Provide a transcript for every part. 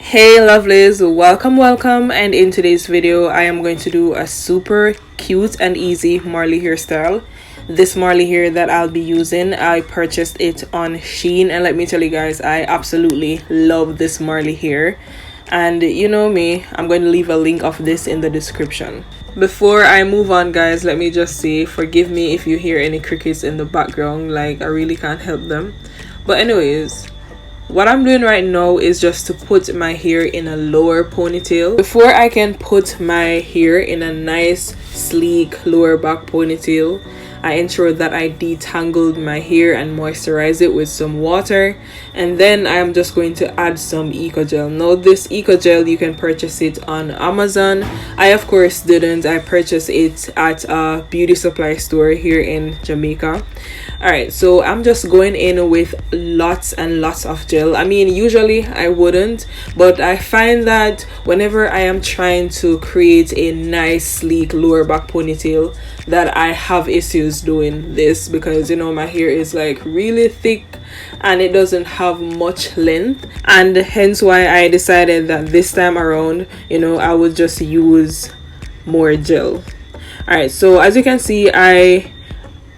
Hey lovelies, welcome, and in today's video I am going to do a super cute and easy Marley hairstyle. This Marley hair that I'll be using, I purchased it on Shein, and let me tell you guys, I absolutely love this Marley hair. And you know me, I'm going to leave a link of this in the description. Before I move on guys, let me just say, forgive me if you hear any crickets in the background, like I really can't help them. But anyways, what I'm doing right now is just to put my hair in a lower ponytail. Before I can put my hair in a nice sleek lower back ponytail, I ensured that I detangled my hair and moisturize it with some water, and then I am just going to add some eco gel. Now this eco gel, you can purchase it on Amazon. I of course didn't. I purchased it at a beauty supply store here in Jamaica. Alright, so I'm just going in with lots and lots of gel. I mean, usually I wouldn't, but I find that whenever I am trying to create a nice sleek lower back ponytail, that I have issues doing this because, you know, my hair is like really thick and it doesn't have much length, and hence why I decided that this time around, you know, I would just use more gel. Alright, so as you can see, I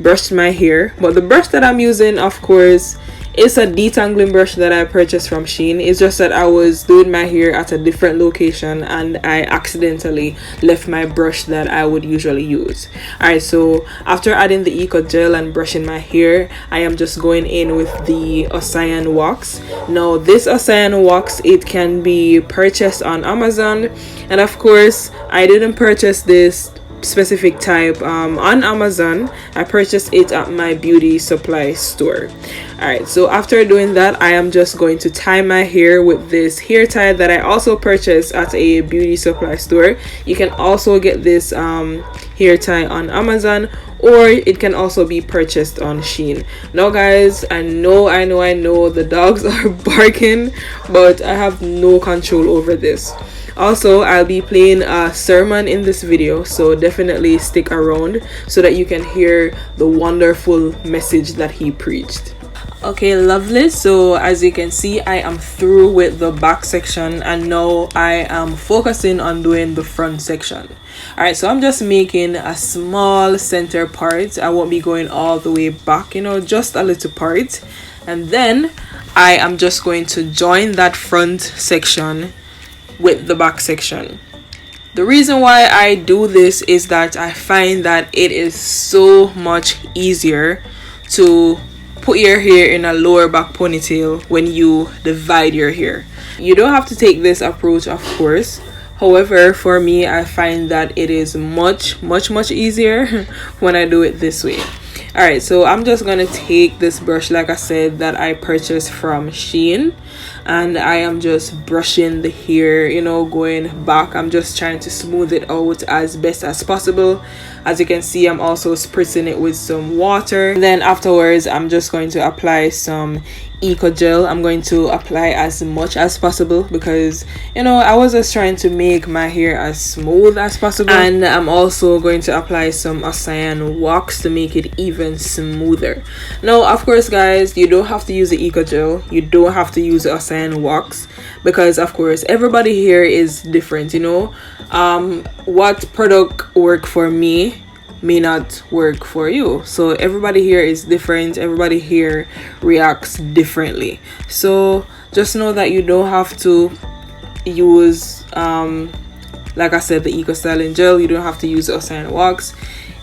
brushed my hair, but the brush that I'm using, of course, is a detangling brush that I purchased from Shein. It's just that I was doing my hair at a different location and I accidentally left my brush that I would usually use. Alright, so after adding the eco gel and brushing my hair, I am just going in with the Cyan wax. Now this Cyan wax, it can be purchased on Amazon, and of course I didn't purchase this specific type on Amazon. I purchased it at my beauty supply store. Alright, so after doing that, I am just going to tie my hair with this hair tie that I also purchased at a beauty supply store. You can also get this hair tie on Amazon, or it can also be purchased on Shein. Now guys, I know the dogs are barking, but I have no control over this. Also, I'll be playing a sermon in this video, so definitely stick around so that you can hear the wonderful message that he preached. Okay, lovely. So as you can see, I am through with the back section, and now I am focusing on doing the front section. Alright, so I'm just making a small center part. I won't be going all the way back, you know, just a little part. And then I am just going to join that front section with the back section. The reason why I do this is that I find that it is so much easier to put your hair in a lower back ponytail when you divide your hair. You don't have to take this approach, of course. However, for me, I find that it is much easier when I do it this way. Alright, so I'm just gonna take this brush, like I said, that I purchased from Shein, and I am just brushing the hair, you know, going back. I'm just trying to smooth it out as best as possible. As you can see, I'm also spritzing it with some water. And then afterwards, I'm just going to apply some eco gel. I'm going to apply as much as possible because, you know, I was just trying to make my hair as smooth as possible, and I'm also going to apply some Cyan wax to make it even smoother. Now of course guys, you don't have to use the eco gel, you don't have to use the Cyan wax, because of course everybody here is different, you know. What product work for me may not work for you, so everybody here is different, everybody here reacts differently. So just know that you don't have to use like I said, the eco styling gel. You don't have to use the Cyan wax.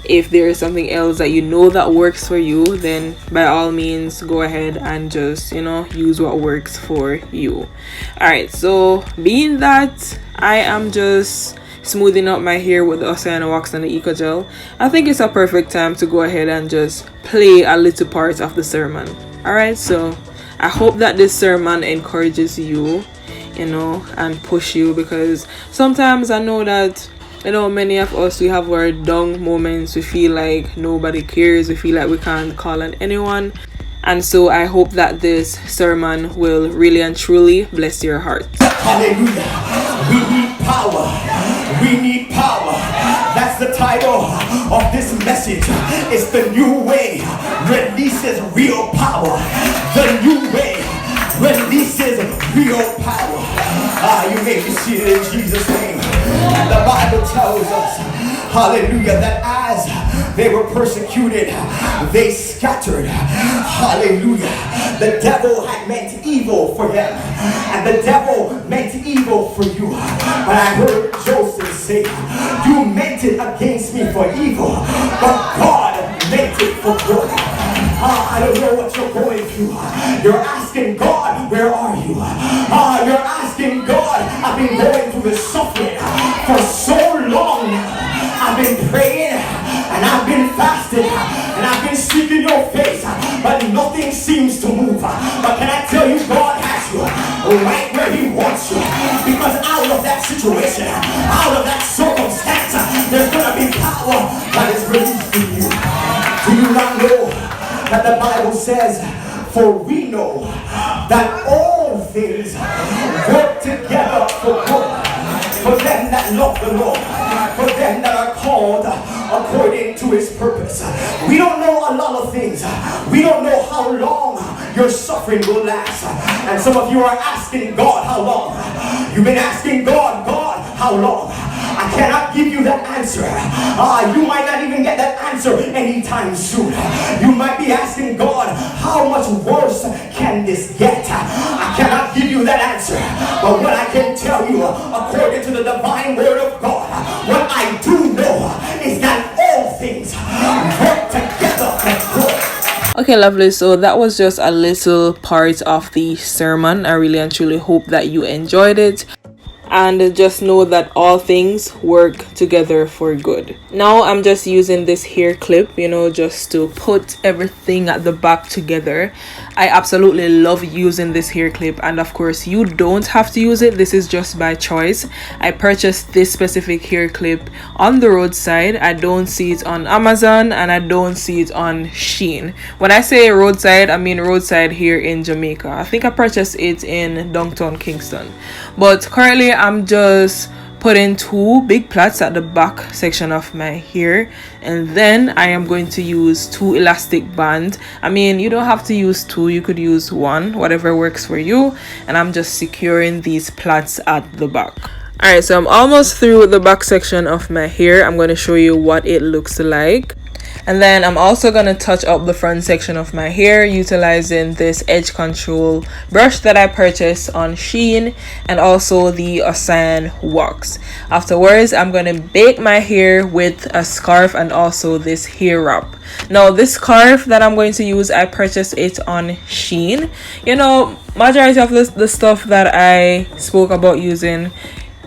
If there is something else that you know that works for you, then by all means go ahead and just, you know, use what works for you. Alright, so being that I am just smoothing out my hair with the Cyan wax and the eco gel, I think it's a perfect time to go ahead and just play a little part of the sermon. Alright, so I hope that this sermon encourages you, you know, and push you, because sometimes I know that, you know, many of us, we have our down moments. We feel like nobody cares, we feel like we can't call on anyone, and so I hope that this sermon will really and truly bless your heart. Hallelujah. We need power. We need power. That's the title of this message. It's the new way releases real power. The new way releases real power. You may be seated in Jesus' name. The Bible tells us, hallelujah, that as they were persecuted, they scattered. Hallelujah. The devil had meant evil for them, and the devil meant evil for you. But I heard Joseph say, you meant it against me for evil, but God meant it for good. I don't know what you're going through. You're asking God, where are you? You're asking God, I've been going through this suffering for so long now. I've been praying and I've been fasting and I've been seeking your face, but nothing seems to move. But can I tell you, God has you right where He wants you, because out of that situation, out of that circumstance, there's going to be power that is released in you. Do you not know that the Bible says, for we know that all things work together for good, for them that love the Lord, for them that are called according to His purpose. We don't know a lot of things. We don't know how long your suffering will last. And some of you are asking God, how long? You've been asking God, God, how long? I cannot give you that answer. You might not even get that answer anytime soon. You might be asking God, how much worse can this get? I cannot give you that answer. But what I can tell you, according to the divine word of God, what I do know is that all things work together for good. Okay, lovely. So that was just a little part of the sermon. I really and truly hope that you enjoyed it. And just know that all things work together for good. Now I'm just using this hair clip, just to put everything at the back together. I absolutely love using this hair clip, and of course you don't have to use it. This is just by choice. I purchased this specific hair clip on the roadside. I don't see it on Amazon and I don't see it on Shein. When I say roadside, I mean roadside here in Jamaica. I think I purchased it in downtown Kingston, but currently I'm just putting 2 big plaits at the back section of my hair, and then I am going to use 2 elastic bands. I mean, you don't have to use 2, you could use 1, whatever works for you. And I'm just securing these plaits at the back. Alright, so I'm almost through the back section of my hair. I'm going to show you what it looks like. And then I'm also going to touch up the front section of my hair utilizing this edge control brush that I purchased on Shein, and also the Ocean wax. Afterwards, I'm going to bake my hair with a scarf and also this hair wrap. Now this scarf that I'm going to use, I purchased it on Shein. Majority of the stuff that I spoke about using,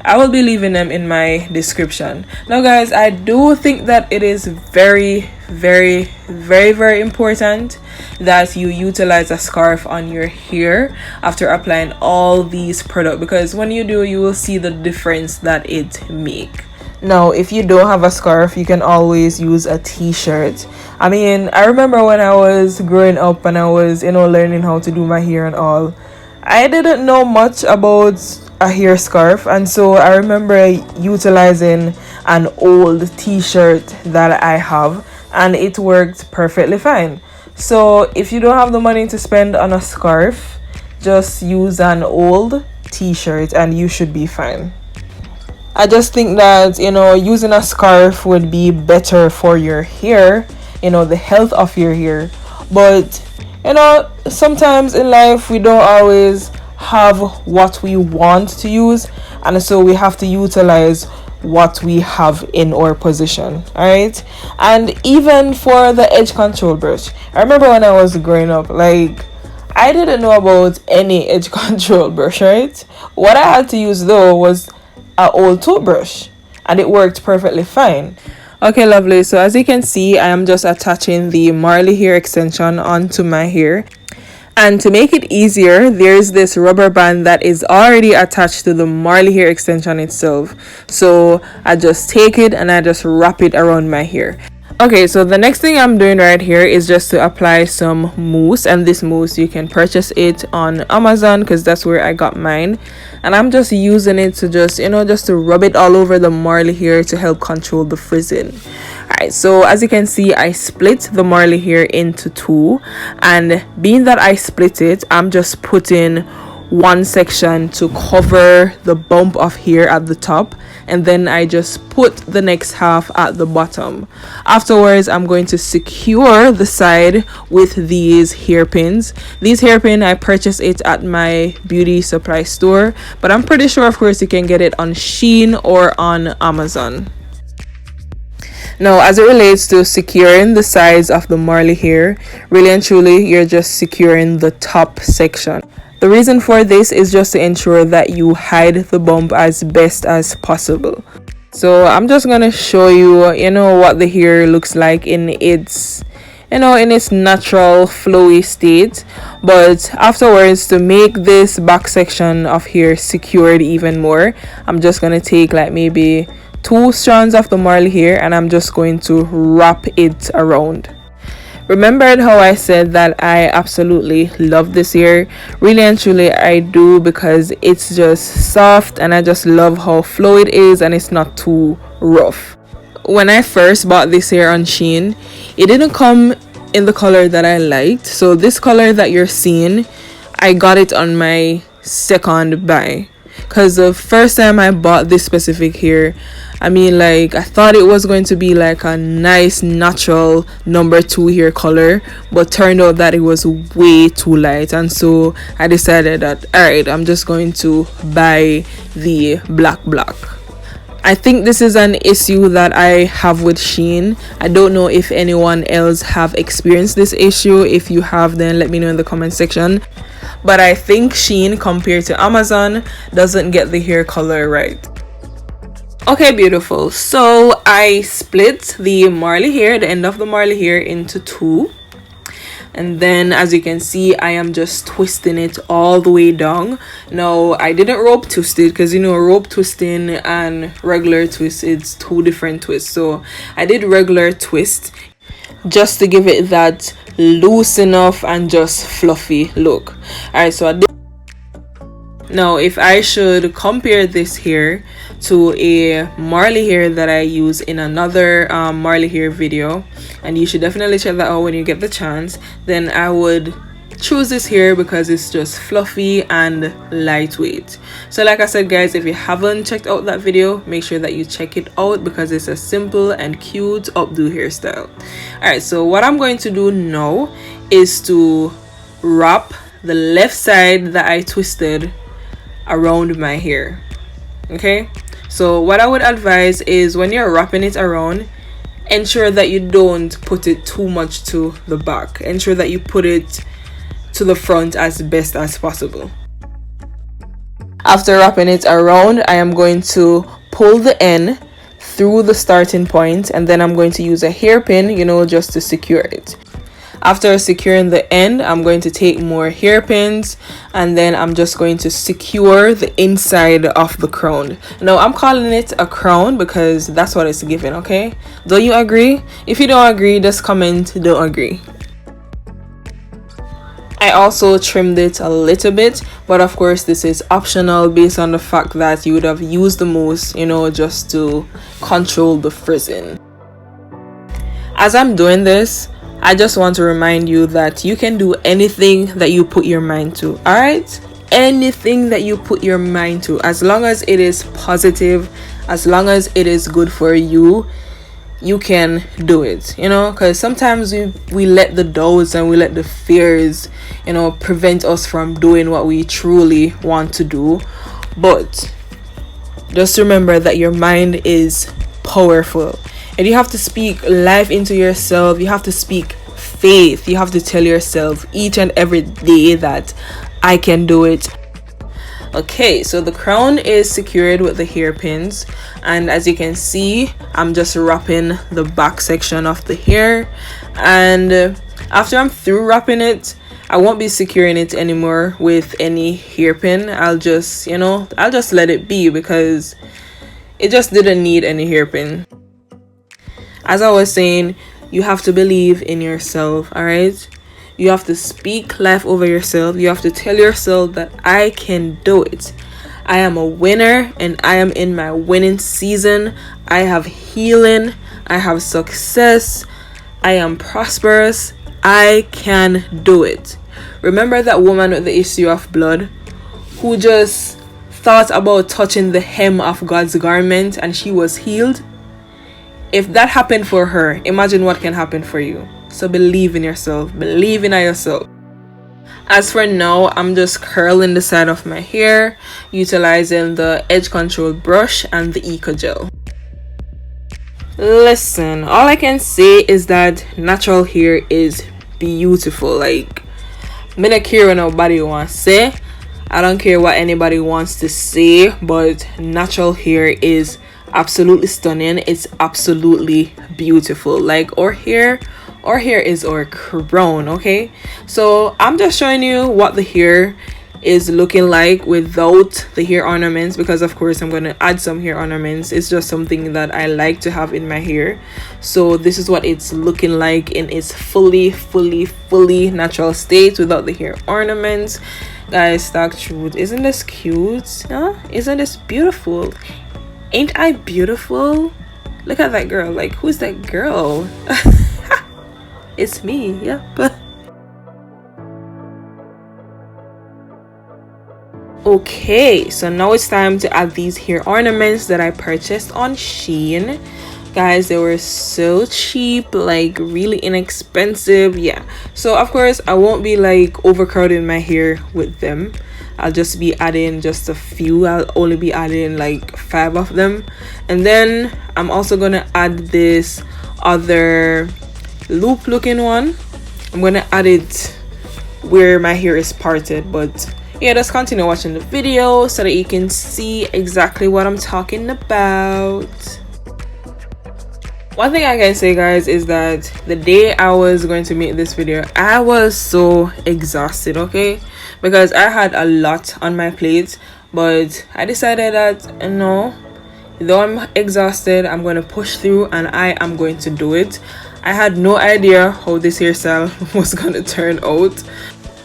I will be leaving them in my description. Now guys, I do think that it is very, very, very, very important that you utilize a scarf on your hair after applying all these products, because when you do, you will see the difference that it make. Now if you don't have a scarf, you can always use a t-shirt. I mean, I remember when I was growing up and I was learning how to do my hair and all, I didn't know much about a hair scarf, and so I remember utilizing an old t-shirt that I have, and it worked perfectly fine. So if you don't have the money to spend on a scarf, just use an old t-shirt and you should be fine. I just think that using a scarf would be better for your hair, the health of your hair. But sometimes in life we don't always have what we want to use, and so we have to utilize what we have in our position. All right, and even for the edge control brush, I remember when I was growing up, like, I didn't know about any edge control brush, right? What I had to use though was an old toothbrush, and it worked perfectly fine. Okay, lovely. So as you can see, I am just attaching the Marley hair extension onto my hair. And to make it easier, there's this rubber band that is already attached to the Marley hair extension itself. So I just take it and I just wrap it around my hair. Okay, so the next thing I'm doing right here is just to apply some mousse, and this mousse you can purchase it on Amazon because that's where I got mine. And I'm just using it to just to rub it all over the Marley hair to help control the frizzing. Alright, so as you can see, I split the Marley hair into 2, and being that I split it, I'm just putting one section to cover the bump of hair at the top, and then I just put the next half at the bottom. Afterwards, I'm going to secure the side with these hairpins. These hairpin, I purchased it at my beauty supply store, but I'm pretty sure of course you can get it on Shein or on Amazon. Now, as it relates to securing the sides of the Marley hair, really and truly, you're just securing the top section. The reason for this is just to ensure that you hide the bump as best as possible. So I'm just gonna show you, what the hair looks like in its natural flowy state. But afterwards, to make this back section of hair secured even more, I'm just gonna take like maybe 2 strands of the Marley hair and I'm just going to wrap it around. Remembered how I said that I absolutely love this hair? Really and truly I do, because it's just soft and I just love how flowy it is and it's not too rough. When I first bought this hair on Shein, it didn't come in the color that I liked. So this color that you're seeing, I got it on my second buy, because the first time I bought this specific hair, I thought it was going to be like a nice natural number 2 hair color, but turned out that it was way too light, and so I decided that alright, I'm just going to buy the black. I think this is an issue that I have with Shein. I don't know if anyone else have experienced this issue. If you have, then let me know in the comment section. But I think Shein compared to Amazon doesn't get the hair color right. Okay, beautiful. So I split the Marley hair, the end of the Marley hair, into 2. And then as you can see, I am just twisting it all the way down. Now, I didn't rope twist it, because rope twisting and regular twist, it's 2 different twists. So I did regular twist just to give it that loose enough and just fluffy look. Alright, so I did. Now, if I should compare this hair to a Marley hair that I use in another Marley hair video, and you should definitely check that out when you get the chance, then I would choose this hair because it's just fluffy and lightweight. So like I said, guys, if you haven't checked out that video, make sure that you check it out, because it's a simple and cute updo hairstyle. Alright, so what I'm going to do now is to wrap the left side that I twisted around my hair. Okay, so what I would advise is when you're wrapping it around, ensure that you don't put it too much to the back. Ensure that you put it to the front as best as possible. After wrapping it around, I am going to pull the end through the starting point, and then I'm going to use a hairpin, just to secure it. After securing the end, I'm going to take more hairpins, and then I'm just going to secure the inside of the crown. Now, I'm calling it a crown because that's what it's given, okay? Don't you agree? If you don't agree, just comment don't agree. I also trimmed it a little bit, but of course this is optional based on the fact that you would have used the mousse, just to control the frizzing. As I'm doing this, I just want to remind you that you can do anything that you put your mind to, alright? Anything that you put your mind to, as long as it is positive, as long as it is good for you, you can do it, because sometimes we let the doubts and we let the fears, prevent us from doing what we truly want to do. But just remember that your mind is powerful, and you have to speak life into yourself. You have to speak faith. You have to tell yourself each and every day that I can do it. Okay, so the crown is secured with the hairpins, and as you can see, I'm just wrapping the back section of the hair. And after I'm through wrapping it, I won't be securing it anymore with any hairpin. I'll just let it be, because it just didn't need any hairpin. As I was saying, you have to believe in yourself, all right? You have to speak life over yourself. You have to tell yourself that I can do it. I am a winner, and I am in my winning season. I have healing. I have success. I am prosperous. I can do it. Remember that woman with the issue of blood who just thought about touching the hem of God's garment and she was healed. If that happened for her, imagine what can happen for you. So believe in yourself, believe in yourself. As for now, I'm just curling the side of my hair, utilizing the edge control brush and the Eco Gel. Listen, all I can say is that natural hair is beautiful. Like, I don't care what nobody wants to say. I don't care what anybody wants to say, but natural hair is absolutely stunning. It's absolutely beautiful. Like, our hair is our crown. Okay, so I'm just showing you what the hair is looking like without the hair ornaments, because of course I'm going to add some hair ornaments. It's just something that I like to have in my hair. So this is what it's looking like in its fully natural state without the hair ornaments. Guys, stark truth, isn't this cute? Huh? Isn't this beautiful? Ain't I beautiful? Look at that girl. Like, who's that girl? It's me. Yep. Okay, so now it's time to add these hair ornaments that I purchased on Shein. Guys, they were so cheap, like really inexpensive. Yeah, so of course I won't be like overcrowding my hair with them. I'll just be adding just a few. I'll only be adding like 5 of them, and then I'm also gonna add this other loop looking one. I'm gonna add it where my hair is parted, but yeah, just continue watching the video so that you can see exactly what I'm talking about. One thing I can say, guys, is that the day I was going to make this video, I was so exhausted, okay, because I had a lot on my plate. But I decided that no, though I'm exhausted, I'm going to push through and I am going to do it. I had no idea how this hairstyle was going to turn out,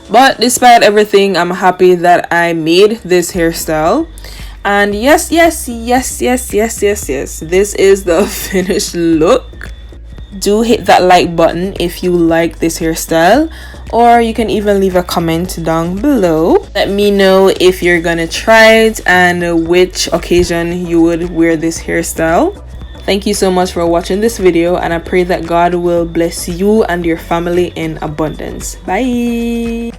but despite everything, I'm happy that I made this hairstyle. And yes, this is the finished look. Do hit that like button if you like this hairstyle, or you can even leave a comment down below. Let me know if you're gonna try it and which occasion you would wear this hairstyle. Thank you so much for watching this video, and I pray that God will bless you and your family in abundance. Bye.